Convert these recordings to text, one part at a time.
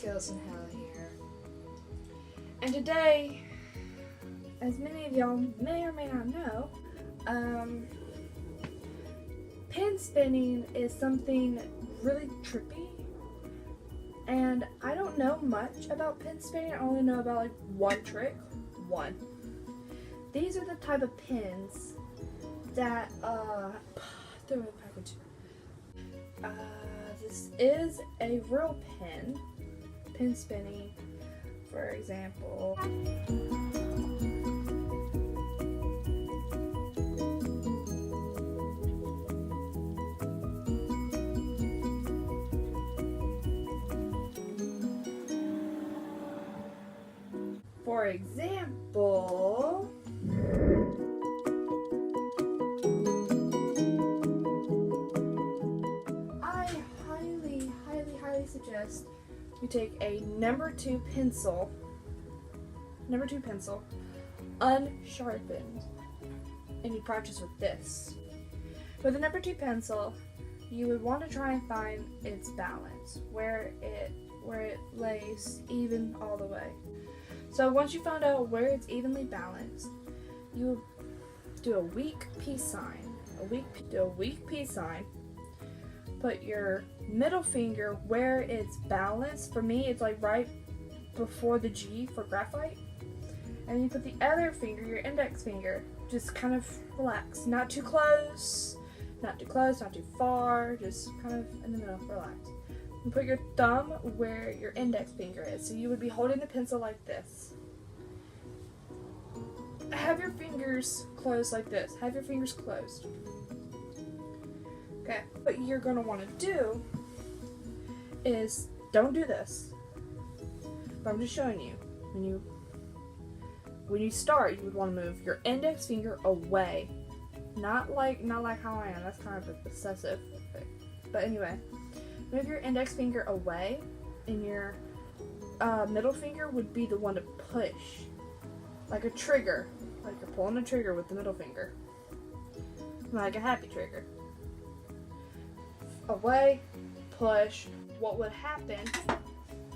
Skeleton Hell here. And today, as many of y'all may or may not know, pin spinning is something really trippy. And I don't know much about pin spinning. I only know about like one trick. One. These are the type of pins that throw in the package. This is a real pin spinning, for example. For example, I highly suggest you take a number 2 pencil, unsharpened, and you practice with this. With a number 2 pencil, you would want to try and find its balance, where it lays even all the way. So once you found out where it's evenly balanced, you do a weak peace sign. Do a weak peace sign. Put your middle finger where it's balanced. For me, it's like right before the G for graphite. And you put the other finger, your index finger, just kind of relax. Not too close, not too far, just kind of in the middle, relax. And put your thumb where your index finger is. So you would be holding the pencil like this. Have your fingers closed like this. Have your fingers closed. Okay. What you're going to want to do is, don't do this. But I'm just showing you. When you start, you would want to move your index finger away. Not like how I am. That's kind of excessive. But anyway. Move your index finger away, and your middle finger would be the one to push, like a trigger, like you're pulling a trigger with the middle finger, like a happy trigger. Away, push. What would happen?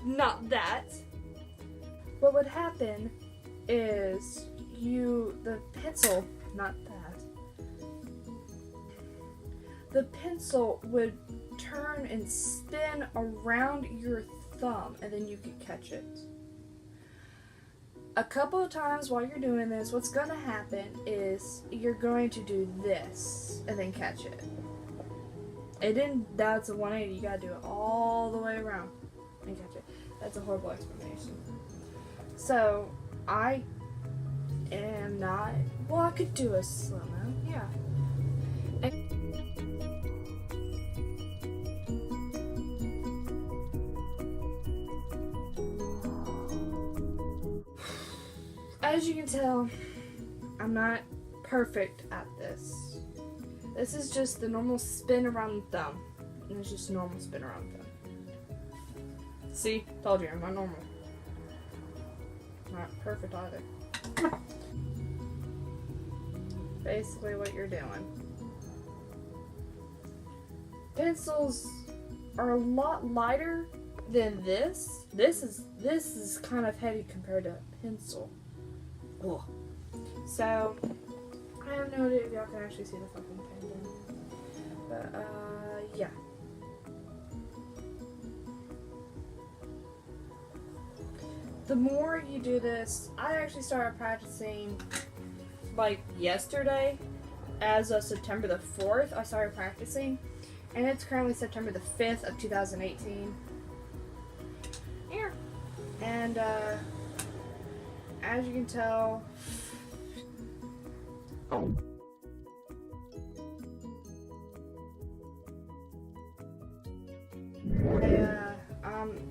Not that. What would happen is the pencil, not that. The pencil would turn and spin around your thumb, and then you can catch it. A couple of times while you're doing this, what's going to happen is you're going to do this and then catch it. And then that's a 180. You got to do it all the way around and catch it. That's a horrible explanation. So I am not, well, I could do a slow-mo, yeah. As you can tell, I'm not perfect at this. This is just the normal spin around the thumb. And it's just normal spin around the thumb. See? Told you, I'm not normal. Not perfect either. Basically what you're doing. Pencils are a lot lighter than this. This is kind of heavy compared to a pencil. Ugh. So, I have no idea if y'all can actually see the fucking pen. But, yeah. The more you do this, I actually started practicing, like, yesterday. As of September the 4th, I started practicing. And it's currently September the 5th of 2018. Here. And, as you can tell, I'm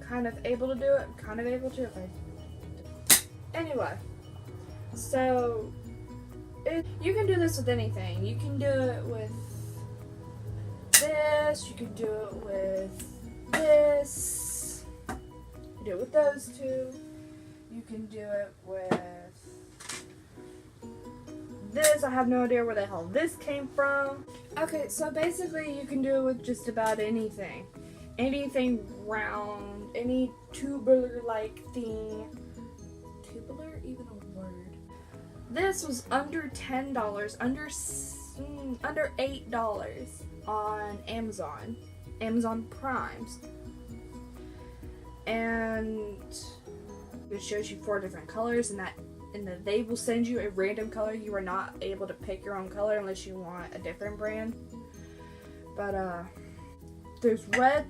kind of able to do it. Anyway, so you can do this with anything. You can do it with this. You can do it with this. You can do it with those two. You can do it with this. I have no idea where the hell this came from. Okay, so basically you can do it with just about anything. Anything round, any tubular-like thing. Tubular? Even a word. This was under $10, under $8 on Amazon Primes. And it shows you 4 different colors, and they will send you a random color. You are not able to pick your own color unless you want a different brand. But there's red,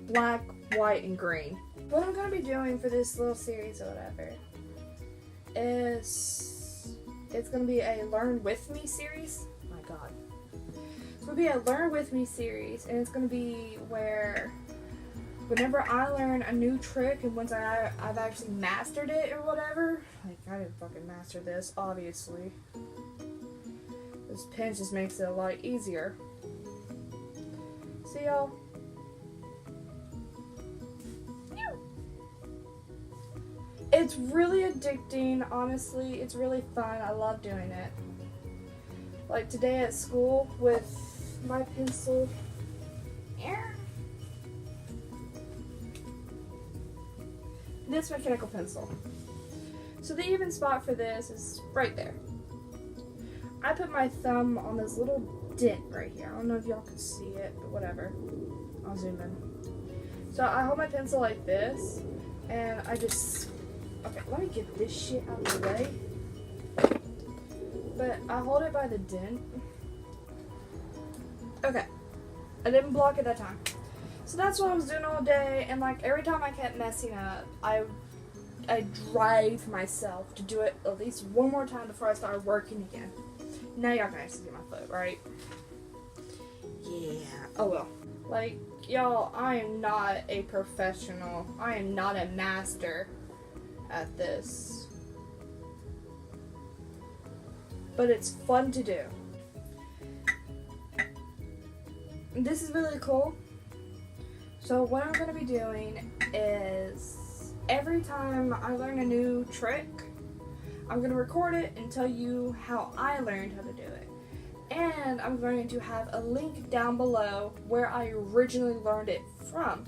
black, white, and green. What I'm going to be doing for this little series or whatever is it's going to be a Learn With Me series. Oh my god. It's going to be a Learn With Me series, and it's going to be where whenever I learn a new trick and once I've actually mastered it or whatever, like I didn't fucking master this, obviously. This pen just makes it a lot easier. See y'all? It's really addicting, honestly. It's really fun. I love doing it. Like today at school with my pencil. This mechanical pencil. So the even spot for this is right there. I put my thumb on this little dent right here. I don't know if y'all can see it, but whatever. I'll zoom in. So I hold my pencil like this, and I just... Okay, let me get this shit out of the way. But I hold it by the dent. Okay. I didn't block it that time. So that's what I was doing all day, and like every time I kept messing up, I drive myself to do it at least one more time before I start working again. Now y'all can actually see my foot, right? Yeah. Oh well. Like, y'all, I am not a professional. I am not a master at this. But it's fun to do. This is really cool. So what I'm going to be doing is every time I learn a new trick, I'm going to record it and tell you how I learned how to do it. And I'm going to have a link down below where I originally learned it from.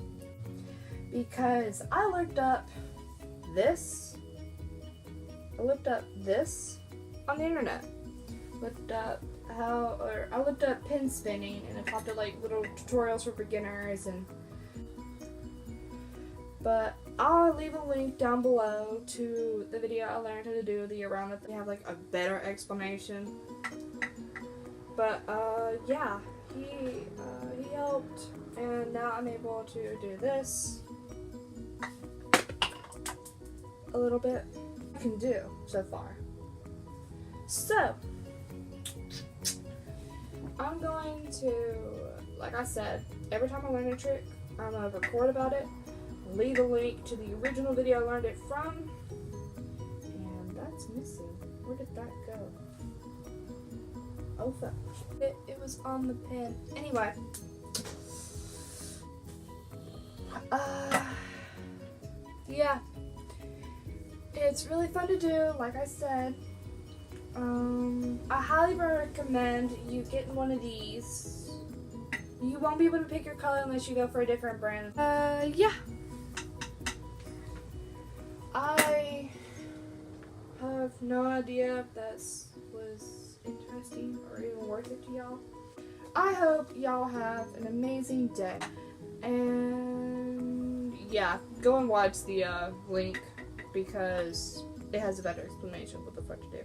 Because I looked up this on the internet. I looked up pin spinning, and it popped up like little tutorials for beginners, but I'll leave a link down below to the video I learned how to do the around it. They have like a better explanation. But yeah, he helped, and now I'm able to do this a little bit. I can do so far. So I'm going to, like I said, every time I learn a trick, I'm going to record about it, leave a link to the original video I learned it from, and that's missing. Where did that go? Oh fuck. It was on the pen. Anyway. Yeah. It's really fun to do, like I said. I highly recommend you getting one of these. You won't be able to pick your color unless you go for a different brand. Yeah. I have no idea if this was interesting or even worth it to y'all. I hope y'all have an amazing day. And yeah, go and watch the link because it has a better explanation of what the fuck to do.